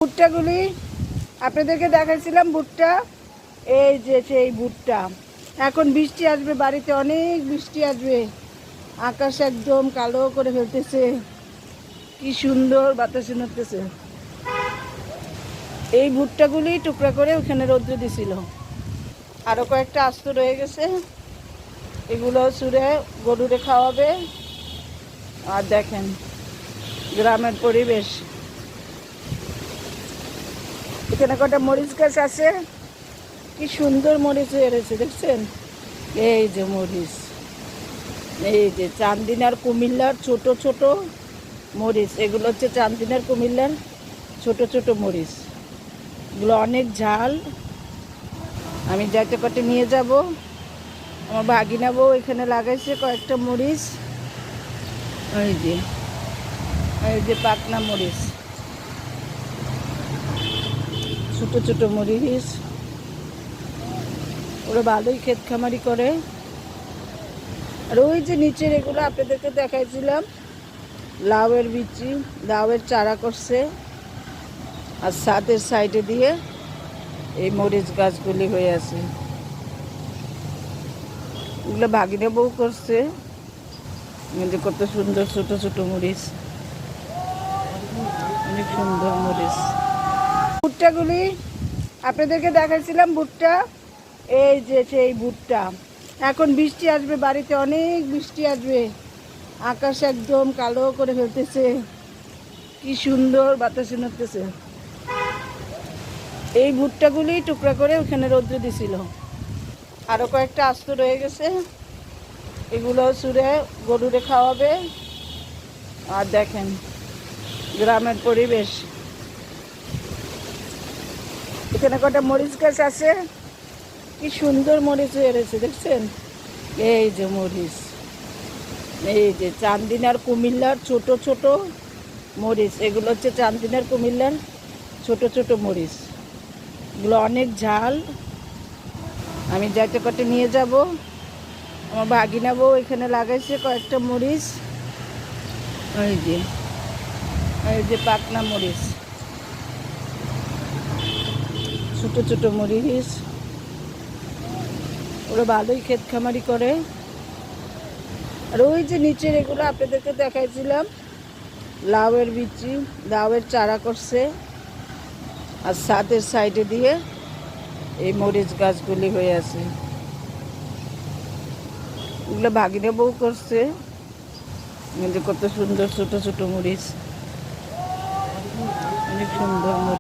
ভুট্টাগুলি আপনাদেরকে দেখাইছিলাম। ভুট্টা, এই যে সেই ভুট্টা। এখন বৃষ্টি আসবে, বাড়িতে অনেক বৃষ্টি আসবে। আকাশ একদম কালো করে ফেলতেছে, কি সুন্দর বাতাসে নড়তেছে। এই ভুট্টাগুলি টুকরা করে ওখানে রৌদ্র দিছিল, আরও কয়েকটা আস্ত রয়ে গেছে। এগুলো চুড়ে গরুরে খাওয়াবে। আর দেখেন গ্রামের পরিবেশ। এখানে কটা মরিচ গাছ আছে, কি সুন্দর মরিচ হয়ে রয়েছে, দেখছেন? এই যে মরিচ, এই যে চান্দিনার কুমিল্লার ছোট ছোট মরিচ। এগুলো হচ্ছে চান্দিনার কুমিল্লার ছোট ছোট মরিচ। এগুলো অনেক ঝাল। আমি যাইতে কটে নিয়ে যাব। আমার ভাগিনা বউ এখানে লাগাইছে কয়েকটা মরিচ। এই যে পাকনা মরিচ, ছোট ছোট মরিচ। ওরা ভালোই ক্ষেত খামারি করে। আর ওই যে নিচের এগুলো আপনাদেরকে দেখাইছিলাম, লাউয়ের বিচি, লাউয়ের চারা করছে। আর ছাদের সাইডে দিয়ে এই মরিচ গাছগুলি হয়ে আছে। এগুলো ভাগিনা বউ করছে। কিন্তু কত সুন্দর ছোট ছোট মরিচ, অনেক সুন্দর মরিচ। ভুট্টাগুলি আপনাদেরকে দেখাইছিলাম। ভুট্টা, এই যে সেই ভুট্টা। এখন বৃষ্টি আসবে, বাড়িতে অনেক বৃষ্টি আসবে। আকাশ একদম কালো করে ফেলতেছে, কি সুন্দর বাতাসে নড়তেছে। এই ভুট্টাগুলি টুকরা করে ওখানে রৌদ্র দিছিল, আরও কয়েকটা আস্ত রয়ে গেছে। এগুলো চুড়ে গরুরে খাওয়াবে। আর দেখেন গ্রামের পরিবেশ। এখানে কটা মরিচ গাছ আছে, কি সুন্দর মরিচ হয়ে রয়েছে, দেখছেন? এই যে মরিচ, এই যে চান্দিনার কুমিল্লার ছোট ছোট মরিচ। এগুলো হচ্ছে চান্দিনার কুমিল্লার ছোট ছোট মরিচ। এগুলো অনেক ঝাল। আমি যাইতে কটে নিয়ে যাব। আমার ভাগিনা বউ এখানে লাগাইছে কয়েকটা মরিচ। এই যে পাকনা মরিচ, ছোট ছোট মরিচ। ওরা ভালোই ক্ষেত খামারি করে। আর ওই যে নিচের এগুলো আপনাদেরকে দেখাইছিলাম, লাউয়ের বিচি, লাউয়ের চারা করছে। আর ছাদের সাইডে দিয়ে এই মরিচ গাছগুলি হয়ে আছে। এগুলো ভাগিনা বউ করছে। কিন্তু কত সুন্দর ছোট ছোট মরিচ, অনেক সুন্দর মরিচ।